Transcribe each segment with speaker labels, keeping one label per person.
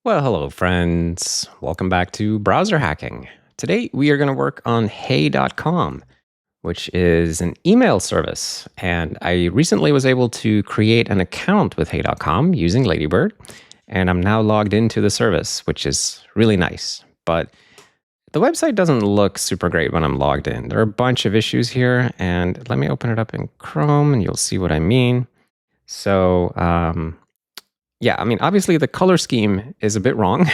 Speaker 1: Well, hello, friends. Welcome back to Browser Hacking. Today, we are going to work on Hey.com, which is an email service. And I recently was able to create an account with Hey.com using Ladybird. And I'm now logged into the service, which is really nice. But the website doesn't look super great when I'm logged in. There are a bunch of issues here. And let me open it up in Chrome, and you'll see what I mean. So, yeah, I mean, obviously the color scheme is a bit wrong,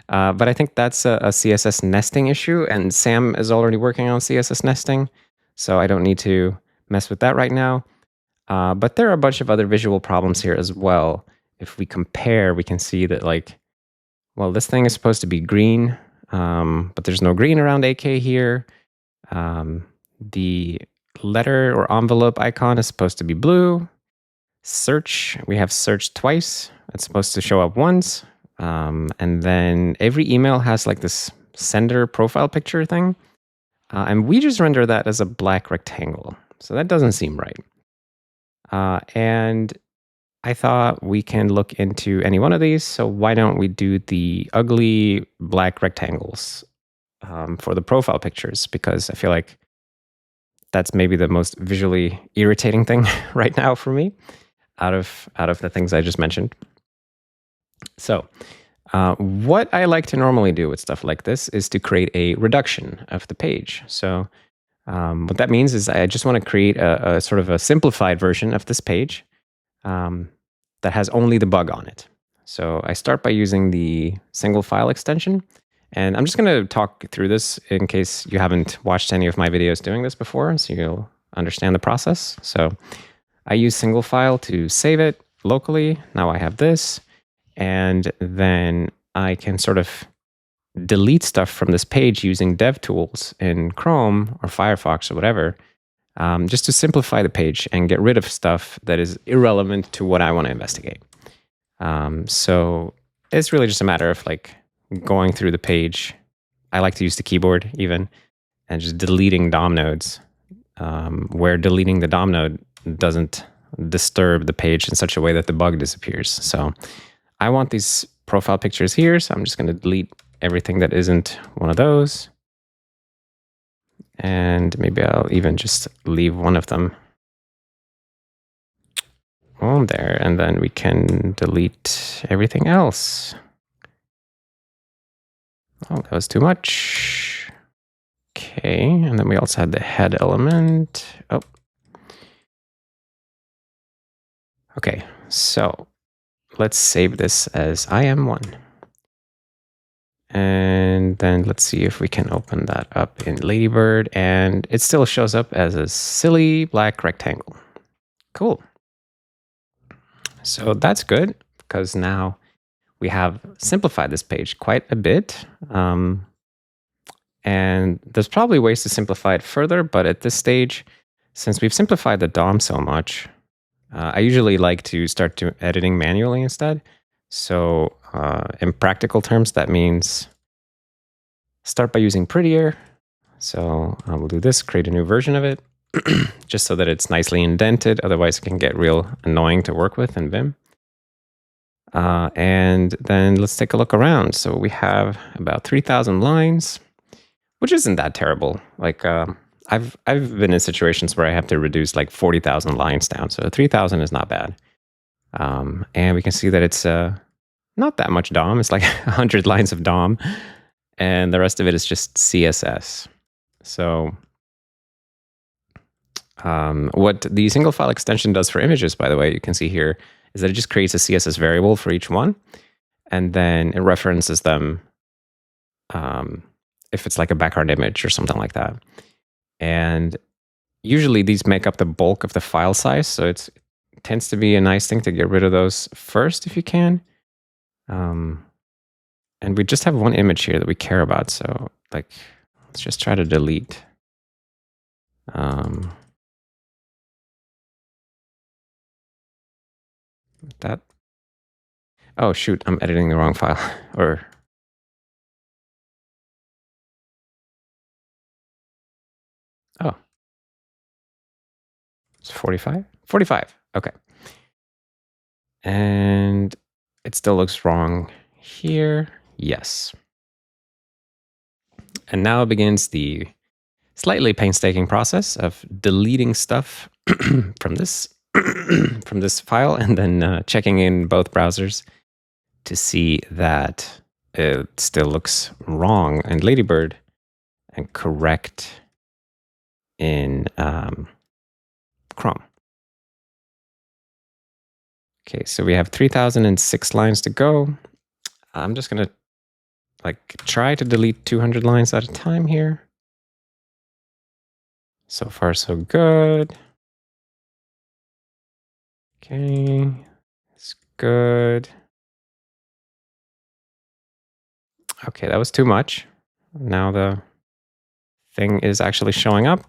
Speaker 1: but I think that's a CSS nesting issue, and Sam is already working on CSS nesting, so I don't need to mess with that right now. But there are a bunch of other visual problems here as well. If we compare, we can see that, like, well, this thing is supposed to be green, but there's no green around AK here. The letter or envelope icon is supposed to be blue. Search, we have search twice. It's supposed to show up once. And then every email has like this sender profile picture thing. And we just render that as a black rectangle. So that doesn't seem right. And I thought we can look into any one of these. So why don't we do the ugly black rectangles for the profile pictures? Because I feel like that's maybe the most visually irritating thing right now for me out of the things I just mentioned. So what I like to normally do with stuff like this is to create a reduction of the page. So what that means is I just want to create a sort of a simplified version of this page that has only the bug on it. So I start by using the single file extension. And I'm just going to talk through this in case you haven't watched any of my videos doing this before, so you'll understand the process. So I use single file to save it locally. Now I have this. And then I can sort of delete stuff from this page using DevTools in Chrome or Firefox or whatever, just to simplify the page and get rid of stuff that is irrelevant to what I want to investigate. So it's really just a matter of like going through the page. I like to use the keyboard even, and just deleting DOM nodes, where deleting the DOM node doesn't disturb the page in such a way that the bug disappears. So I want these profile pictures here, so I'm just going to delete everything that isn't one of those. And maybe I'll even just leave one of them on there, and then we can delete everything else. Oh, that was too much. Okay, and then we also had the head element. Oh. Okay, so let's save this as IM1. And then let's see if we can open that up in Ladybird, and it still shows up as a silly black rectangle. Cool. So that's good, because now we have simplified this page quite a bit. And there's probably ways to simplify it further, but at this stage, since we've simplified the DOM so much, I usually like to start editing manually instead. So in practical terms, that means start by using prettier. So we'll do this, create a new version of it, just so that it's nicely indented. Otherwise, it can get real annoying to work with in Vim. And then let's take a look around. So we have about 3,000 lines, which isn't that terrible. Like I've been in situations where I have to reduce like 40,000 lines down. So 3,000 is not bad. And we can see that it's not that much DOM. It's like 100 lines of DOM. And the rest of it is just CSS. So what the single file extension does for images, by the way, you can see here, is that it just creates a CSS variable for each one. And then it references them if it's like a background image or something like that. And usually these make up the bulk of the file size. So it tends to be a nice thing to get rid of those first if you can. And we just have one image here that we care about. So like, let's just try to delete. That. Oh, shoot, I'm editing the wrong file. Or. Oh. It's 45? 45. Okay. And it still looks wrong here. Yes. And now begins the slightly painstaking process of deleting stuff from this from this file, and then checking in both browsers to see that it still looks wrong in Ladybird and correct in Chrome. Okay, so we have 3006 lines to go. I'm just gonna try to delete 200 lines at a time here. So far, so good. Okay, it's good. Okay, that was too much. Now the thing is actually showing up.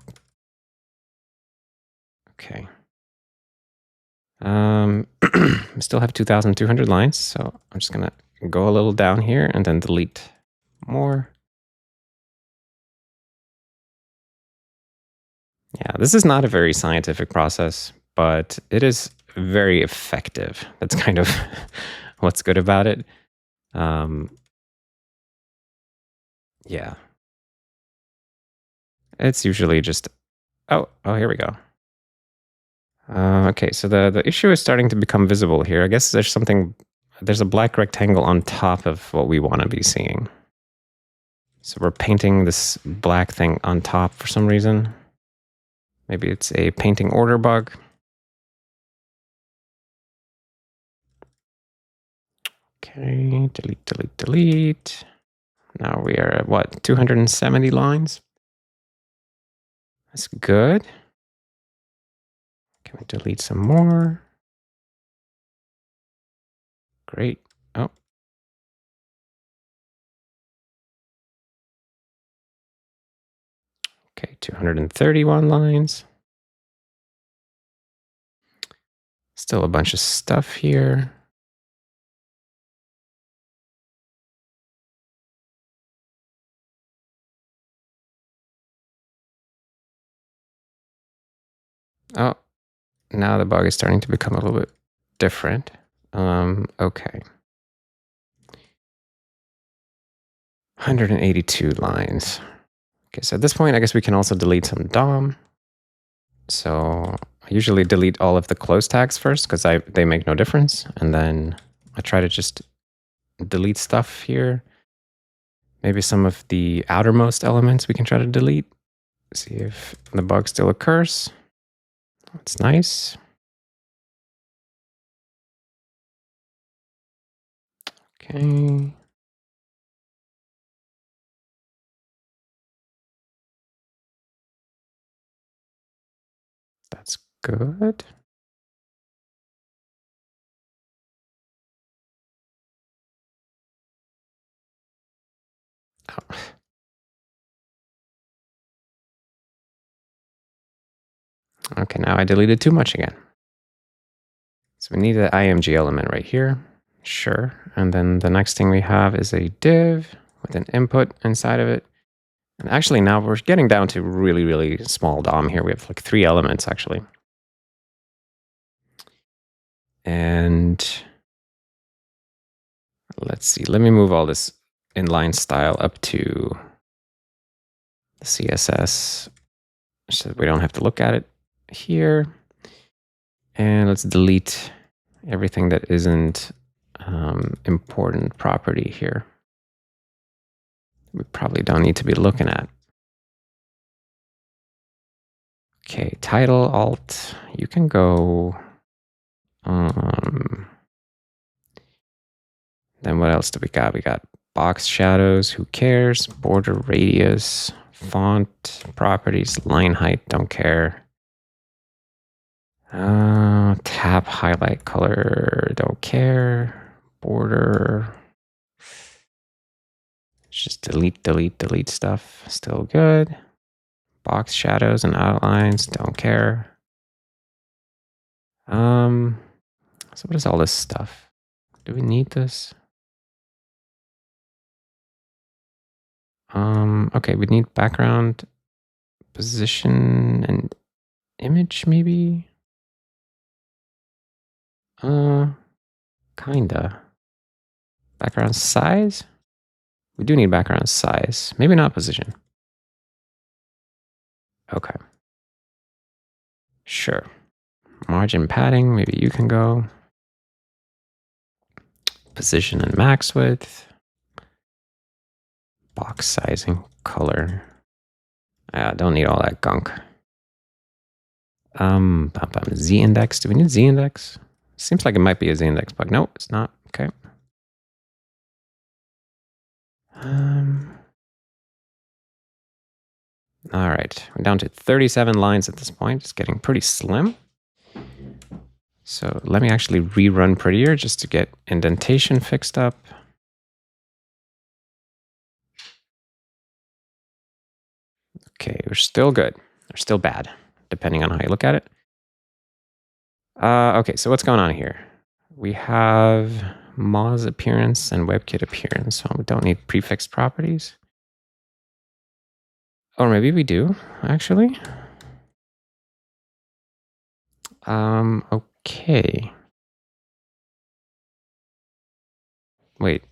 Speaker 1: Okay. I still have 2,200 lines, so I'm just gonna go a little down here and then delete more. Yeah, this is not a very scientific process, but it is very effective. That's kind of what's good about it. Yeah. It's usually just, oh, here we go. Okay, so the issue is starting to become visible here. I guess there's a black rectangle on top of what we want to be seeing. So we're painting this black thing on top for some reason. Maybe it's a painting order bug. Okay, delete, delete, delete. Now we are at what, 270 lines? That's good. Can we delete some more? Great. Oh. Okay, 231 lines. Still a bunch of stuff here. Oh, now the bug is starting to become a little bit different. Okay. 182 lines. Okay, so at this point, I guess we can also delete some DOM. So I usually delete all of the close tags first because they make no difference. And then I try to just delete stuff here. Maybe some of the outermost elements we can try to delete. See if the bug still occurs. That's nice. Okay. That's good. Oh. Okay, now I deleted too much again. So we need the IMG element right here. Sure. And then the next thing we have is a div with an input inside of it. And actually now we're getting down to really, really small DOM here. We have like 3 elements actually. And let's see, let me move all this inline style up to the CSS so we don't have to look at it here. And let's delete everything that isn't important property here. We probably don't need to be looking at. Okay, title, alt, you can go. Then what else do we got? We got box shadows, who cares? Border radius, font, properties, line height, don't care. Tab highlight color, don't care. Border. Just delete, delete, delete stuff. Still good. Box shadows and outlines, don't care. So what is all this stuff? Do we need this? Okay, we need background, position, and image, maybe? Kinda. Background size? We do need background size. Maybe not position. Okay. Sure. Margin padding, maybe you can go. Position and max width. Box sizing, color. I don't need all that gunk. Z index. Do we need Z index? Seems like it might be a Z index bug. No, it's not. Okay. All right, we're down to 37 lines at this point. It's getting pretty slim. So let me actually rerun Prettier just to get indentation fixed up. Okay, we're still good. We're still bad, depending on how you look at it. Okay, so what's going on here? We have Moz appearance and WebKit appearance. So we don't need prefixed properties. Or maybe we do, actually. Okay. Wait.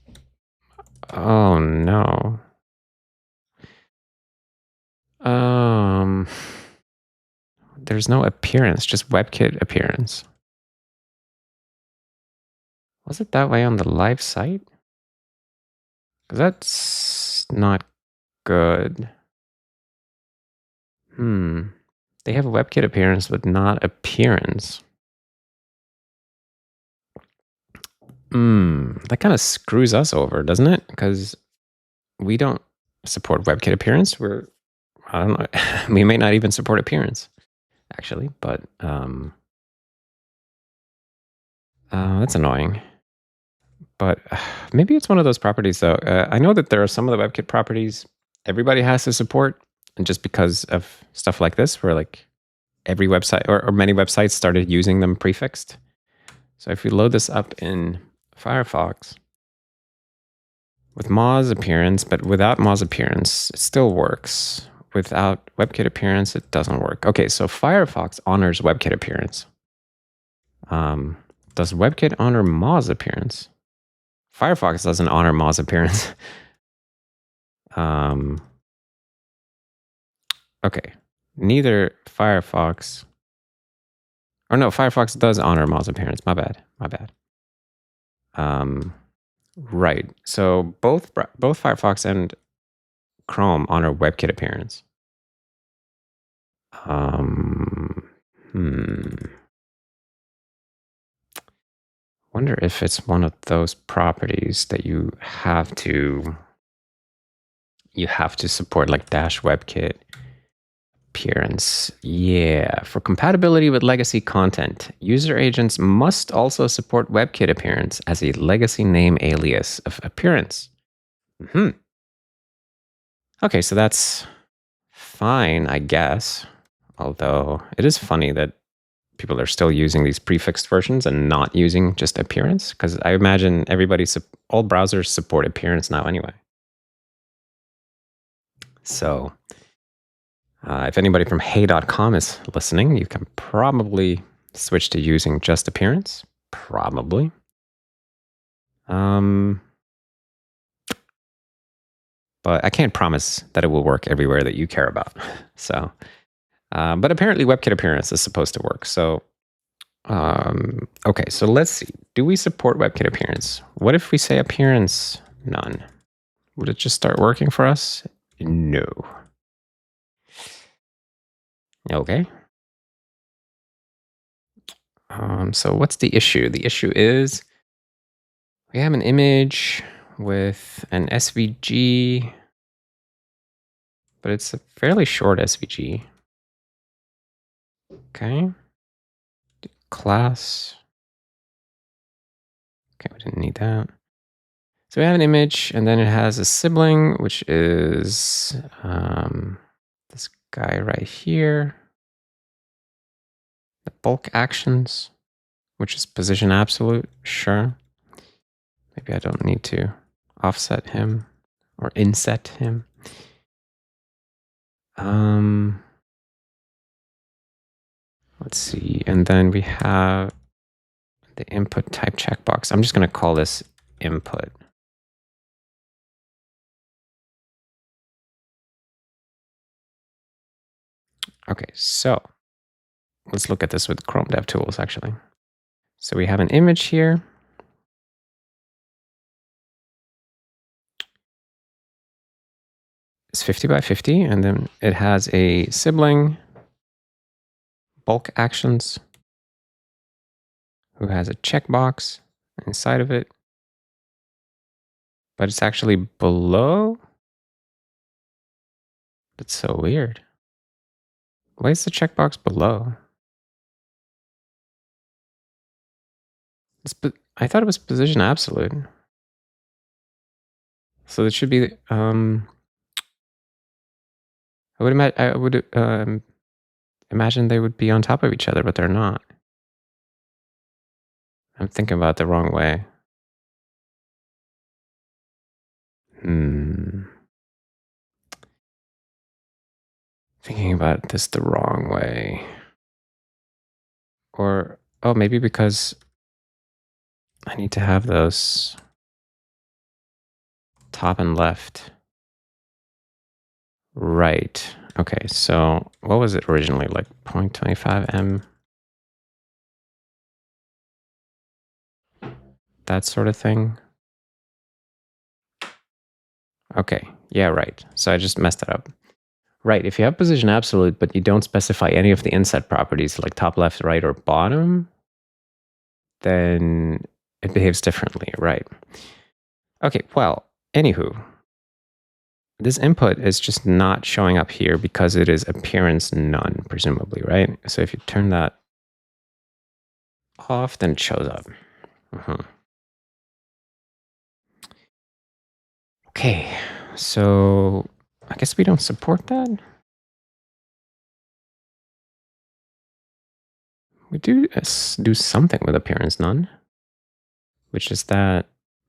Speaker 1: Oh, no. There's no appearance, just WebKit appearance. Was it that way on the live site? Because that's not good. They have a WebKit appearance, but not appearance. That kind of screws us over, doesn't it? Because we don't support WebKit appearance. I don't know. We may not even support appearance, actually, but that's annoying. But maybe it's one of those properties, though. I know that there are some of the WebKit properties everybody has to support, and just because of stuff like this, where like every website or many websites started using them prefixed. So if we load this up in Firefox with Moz appearance, but without Moz appearance, it still works. Without WebKit appearance, it doesn't work. Okay, so Firefox honors WebKit appearance. Does WebKit honor Moz appearance? Firefox doesn't honor Moz appearance. Okay, neither Firefox. Or no, Firefox does honor Moz appearance. My bad. Right. So both Firefox and Chrome honor WebKit appearance. Wonder if it's one of those properties that you have to support, like dash WebKit appearance. Yeah, for compatibility with legacy content, user agents must also support WebKit appearance as a legacy name alias of appearance. Okay, so that's fine, I guess. Although it is funny that people are still using these prefixed versions and not using just appearance, because I imagine all browsers support appearance now anyway. So if anybody from hey.com is listening, you can probably switch to using just appearance. Probably. But I can't promise that it will work everywhere that you care about. So, but apparently WebKit appearance is supposed to work. So, okay, so let's see. Do we support WebKit appearance? What if we say appearance none? Would it just start working for us? No. Okay. So what's the issue? The issue is we have an image with an SVG, but it's a fairly short SVG. Okay. Class. Okay, we didn't need that. So we have an image, and then it has a sibling, which is this guy right here. The bulk actions, which is position absolute. Sure. Maybe I don't need to offset him or inset him. Let's see. And then we have the input type checkbox. I'm just going to call this input. Okay, so let's look at this with Chrome DevTools, actually. So we have an image here. It's 50 by 50, and then it has a sibling, bulk actions, who has a checkbox inside of it, but it's actually below. That's so weird. Why is the checkbox below? I thought it was position absolute. So it should be, I would imagine they would be on top of each other, but they're not. I'm thinking about it the wrong way. Thinking about this the wrong way. Or, oh, maybe because I need to have those top and left. Right. Okay, so what was it originally? Like 0.25 m? That sort of thing? Okay, yeah, right. So I just messed it up. Right, if you have position absolute, but you don't specify any of the inset properties like top, left, right, or bottom, then it behaves differently, right? Okay, well, anywho, this input is just not showing up here because it is appearance none, presumably, right? So if you turn that off, then it shows up. Okay, so I guess we don't support that. We do something with appearance none, which is that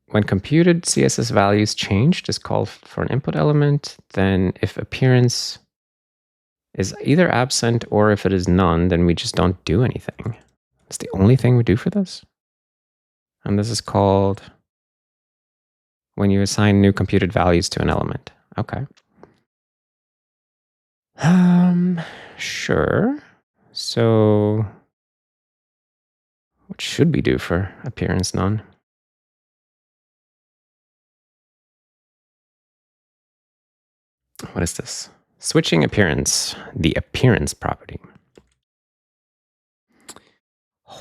Speaker 1: when computed CSS values changed is called for an input element, then if appearance is either absent or if it is none, then we just don't do anything. It's the only thing we do for this. And this is called when you assign new computed values to an element. Okay. Sure. So what should we do for appearance none? What is this? Switching appearance, the appearance property.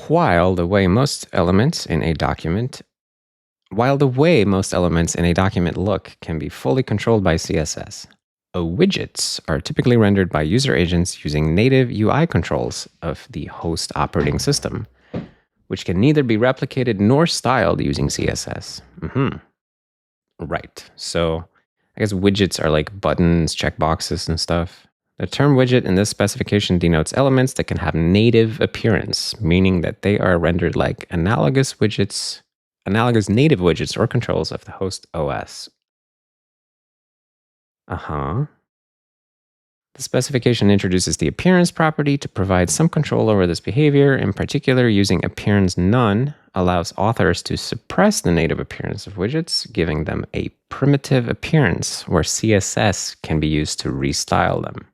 Speaker 1: While the way most elements in a document look can be fully controlled by CSS, widgets are typically rendered by user agents using native UI controls of the host operating system, which can neither be replicated nor styled using CSS. Right. So I guess widgets are like buttons, checkboxes, and stuff. The term widget in this specification denotes elements that can have native appearance, meaning that they are rendered like analogous native widgets or controls of the host OS. The specification introduces the appearance property to provide some control over this behavior. In particular, using appearance none allows authors to suppress the native appearance of widgets, giving them a primitive appearance where CSS can be used to restyle them.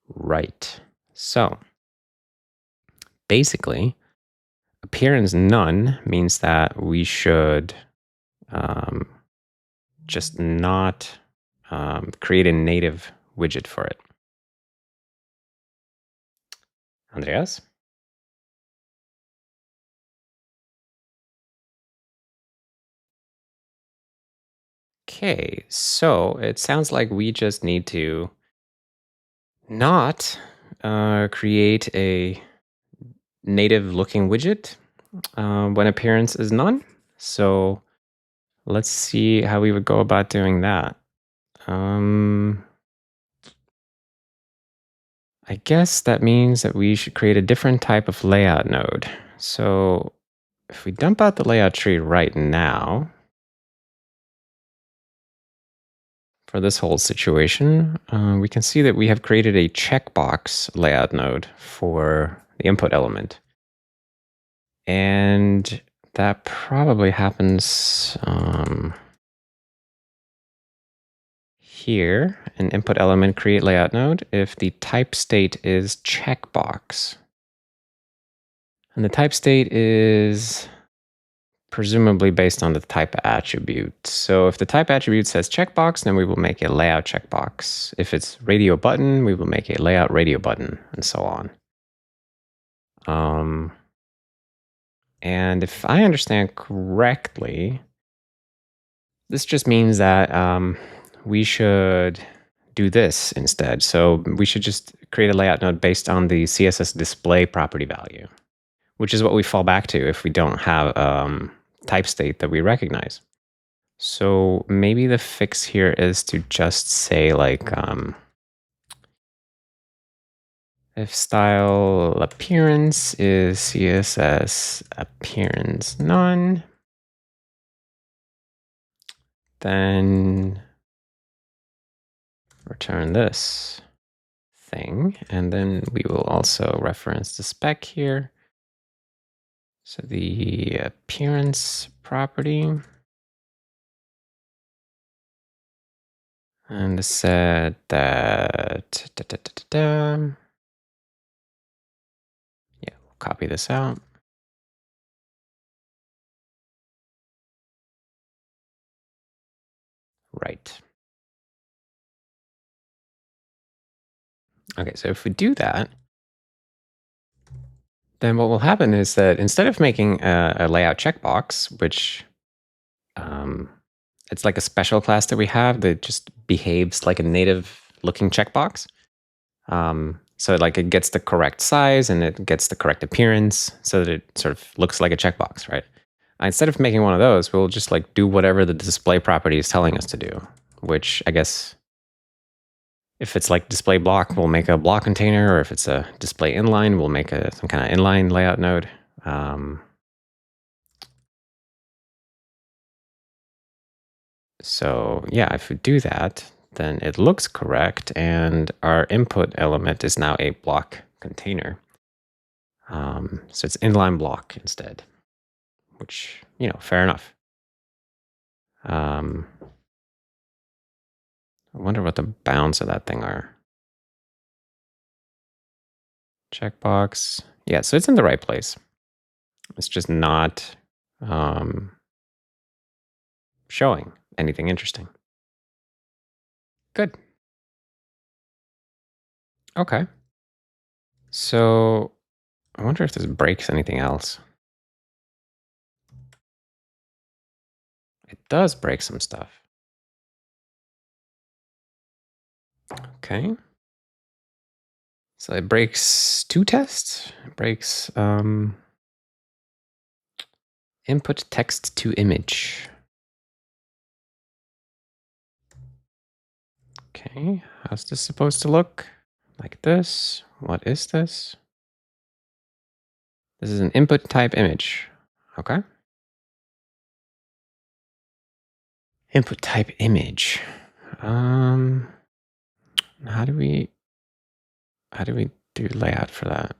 Speaker 1: Right. So, basically, appearance none means that we should just not create a native widget for it. Andreas? Okay, so it sounds like we just need to not create a native looking widget when appearance is none. So let's see how we would go about doing that. I guess that means that we should create a different type of layout node. So if we dump out the layout tree right now, for this whole situation, we can see that we have created a checkbox layout node for the input element. And that probably happens here an input element create layout node if the type state is checkbox. And the type state is presumably based on the type attribute. So if the type attribute says checkbox, then we will make a layout checkbox. If it's radio button, we will make a layout radio button, and so on. And if I understand correctly, this just means that we should do this instead. So we should just create a layout node based on the CSS display property value, which is what we fall back to if we don't have type state that we recognize. So maybe the fix here is to just say like if style appearance is CSS appearance none, then return this thing. And then we will also reference the spec here. So the appearance property. And said that, yeah, we'll copy this out. Right. Okay, so if we do that, then what will happen is that instead of making a layout checkbox, which it's like a special class that we have that just behaves like a native looking checkbox. So like it gets the correct size and it gets the correct appearance so that it sort of looks like a checkbox, right? Instead of making one of those, we'll just like do whatever the display property is telling us to do, which I guess if it's like display block, we'll make a block container, or if it's a display inline, we'll make some kind of inline layout node. So yeah, if we do that, then it looks correct, and our input element is now a block container. So it's inline block instead, which, fair enough. I wonder what the bounds of that thing are. Checkbox. Yeah, so it's in the right place. It's just not showing anything interesting. Good. Okay. So I wonder if this breaks anything else. It does break some stuff. Okay. So it breaks two tests. It breaks input text to image. Okay, how's this supposed to look? Like this. What is this? This is an input type image. Okay. Input type image. How do we do layout for that?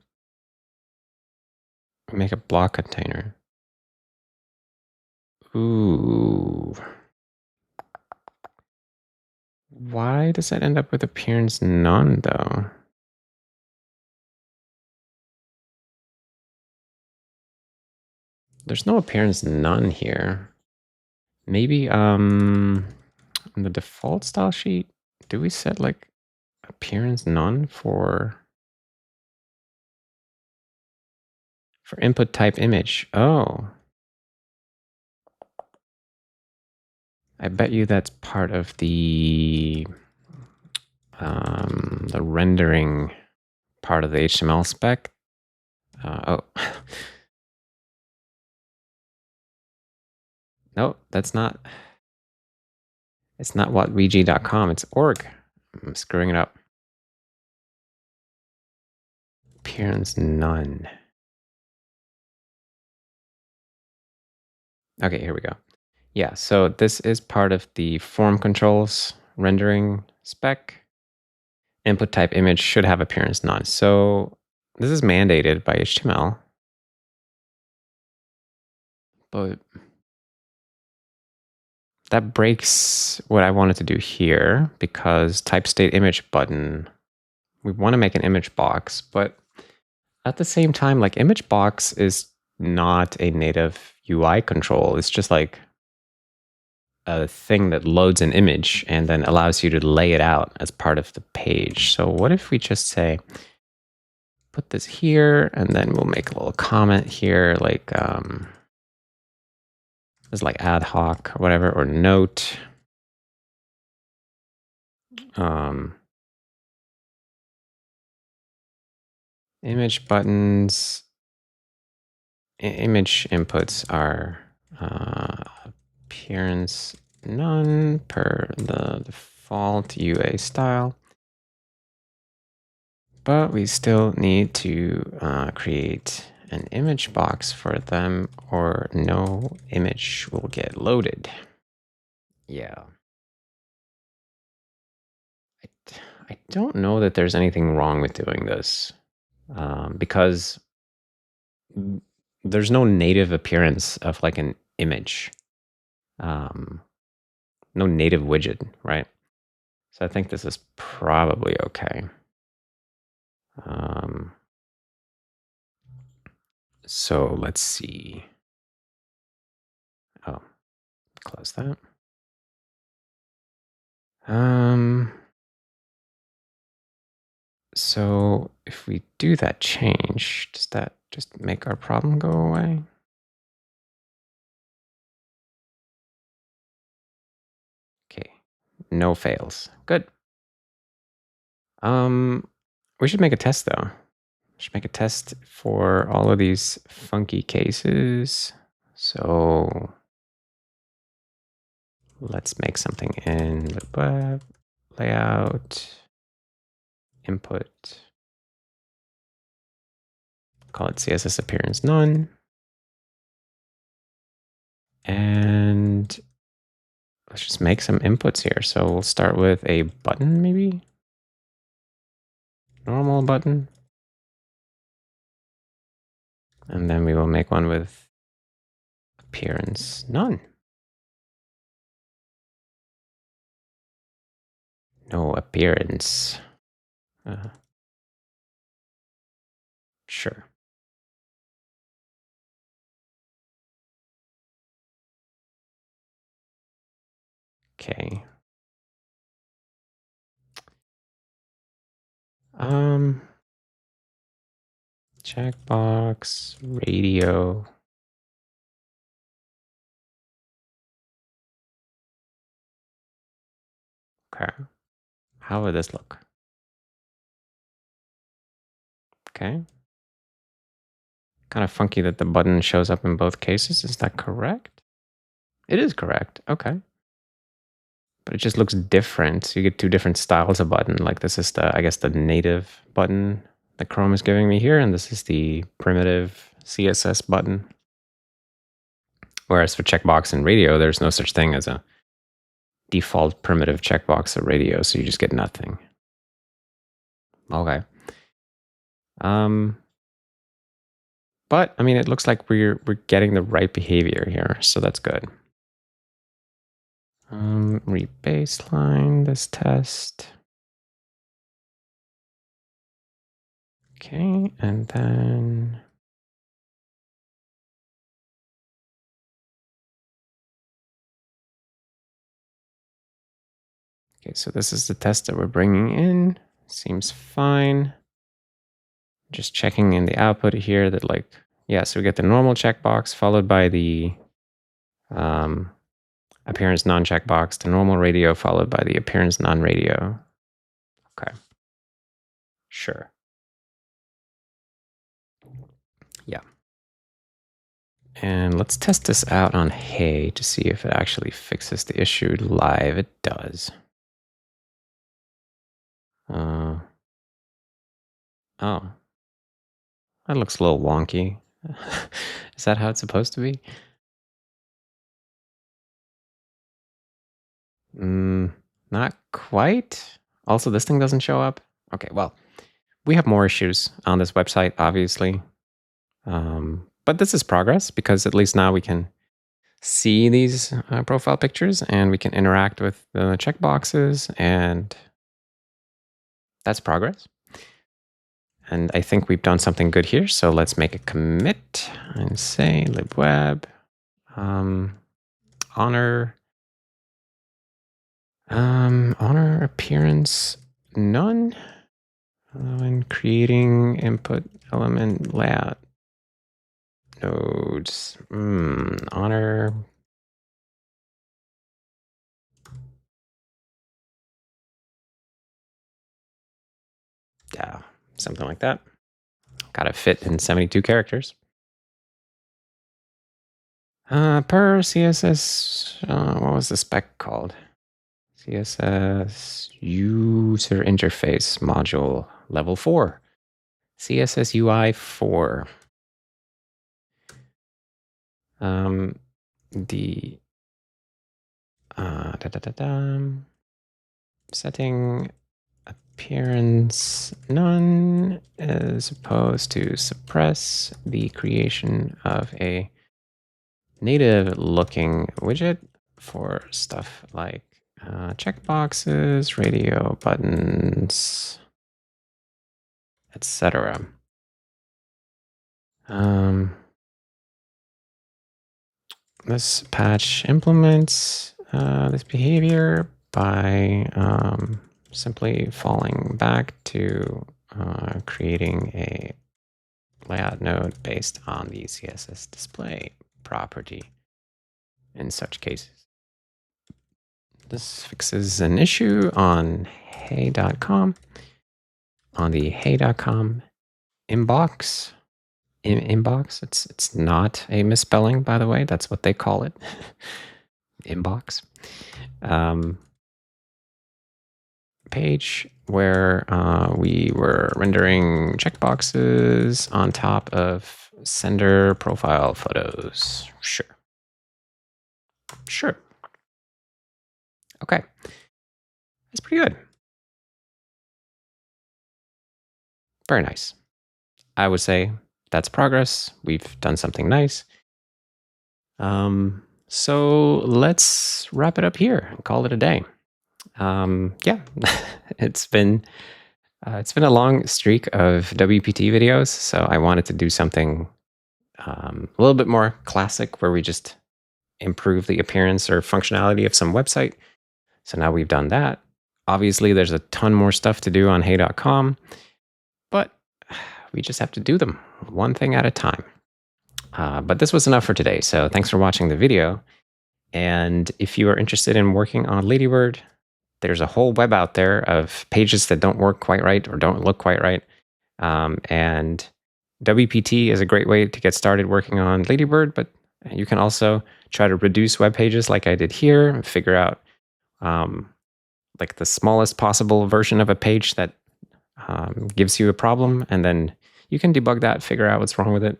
Speaker 1: Make a block container. Ooh. Why does that end up with appearance none though? There's no appearance none here. Maybe in the default style sheet, do we set like appearance none for input type image? Oh. I bet you that's part of the rendering part of the HTML spec. Oh. No, that's not. It's not whatwg.com. It's org. I'm screwing it up. Appearance none. Okay, here we go. Yeah, so this is part of the form controls rendering spec. Input type image should have appearance none. So this is mandated by HTML. But that breaks what I wanted to do here, because type state image button, we want to make an image box, but at the same time, like image box is not a native UI control. It's just like a thing that loads an image and then allows you to lay it out as part of the page. So what if we just say, put this here, and then we'll make a little comment here, like it's like ad hoc or whatever, or note. Image buttons, image inputs are appearance none per the default UA style. But we still need to create an image box for them, or no image will get loaded. Yeah. I don't know that there's anything wrong with doing this, because there's no native appearance of like an image, no native widget, right? So I think this is probably okay. So let's see. Oh, close that. So if we do that change, does that just make our problem go away? Okay, no fails. Good. We should make a test though. We should make a test for all of these funky cases. So let's make something in the web layout, input, call it CSS appearance none. And let's just make some inputs here. So we'll start with a button, maybe. Normal button. And then we will make one with appearance none. No appearance. Sure. Okay. Checkbox, radio. Okay. How would this look? Okay. Kind of funky that the button shows up in both cases. Is that correct? It is correct. Okay. But it just looks different. So you get two different styles of button. Like this is the, I guess, the native button that Chrome is giving me here. And this is the primitive CSS button. Whereas for checkbox and radio, there's no such thing as a default primitive checkbox of radio. So you just get nothing. Okay. But I mean, it looks like we're getting the right behavior here. So that's good. Rebaseline this test. Okay, and then okay, so this is the test that we're bringing in. Seems fine. Just checking in the output here that like, yeah, so we get the normal checkbox followed by the appearance non-checkbox, the normal radio followed by the appearance non-radio. Okay, sure. Yeah. And let's test this out on Hey to see if it actually fixes the issue live. It does. Oh, that looks a little wonky. Is that how it's supposed to be? Not quite. Also, this thing doesn't show up. Okay, well, we have more issues on this website, obviously. But this is progress because at least now we can see these profile pictures, and we can interact with the checkboxes, and that's progress. And I think we've done something good here. So let's make a commit and say libweb honor appearance none when creating input element layout nodes. Honor. Yeah, something like that. Got to fit in 72 characters. Per CSS, what was the spec called? CSS user interface module level 4. CSS UI 4. The setting appearance none is supposed to suppress the creation of a native looking widget for stuff like checkboxes, radio buttons, etc. This patch implements this behavior by simply falling back to creating a layout node based on the CSS display property in such cases. This fixes an issue on hey.com, on the hey.com inbox. Inbox. It's not a misspelling, by the way. That's what they call it. Inbox. Page where we were rendering checkboxes on top of sender profile photos. Sure. Okay. That's pretty good. Very nice. I would say that's progress. We've done something nice. So let's wrap it up here and call it a day. Yeah, it's been a long streak of WPT videos, so I wanted to do something a little bit more classic, where we just improve the appearance or functionality of some website. So now we've done that. Obviously, there's a ton more stuff to do on hey.com, but we just have to do them one thing at a time. But this was enough for today. So thanks for watching the video. And if you are interested in working on Ladybird, there's a whole web out there of pages that don't work quite right or don't look quite right. And WPT is a great way to get started working on Ladybird, but you can also try to reduce web pages like I did here and figure out like the smallest possible version of a page that gives you a problem. And then you can debug that, figure out what's wrong with it,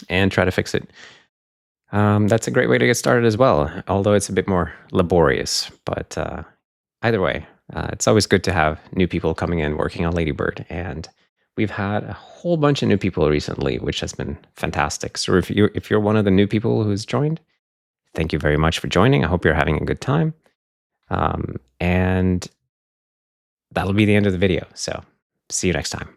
Speaker 1: and try to fix it. That's a great way to get started as well, although it's a bit more laborious. But either way, it's always good to have new people coming in working on Ladybird. And we've had a whole bunch of new people recently, which has been fantastic. So if you're one of the new people who's joined, thank you very much for joining. I hope you're having a good time. And that'll be the end of the video. So see you next time.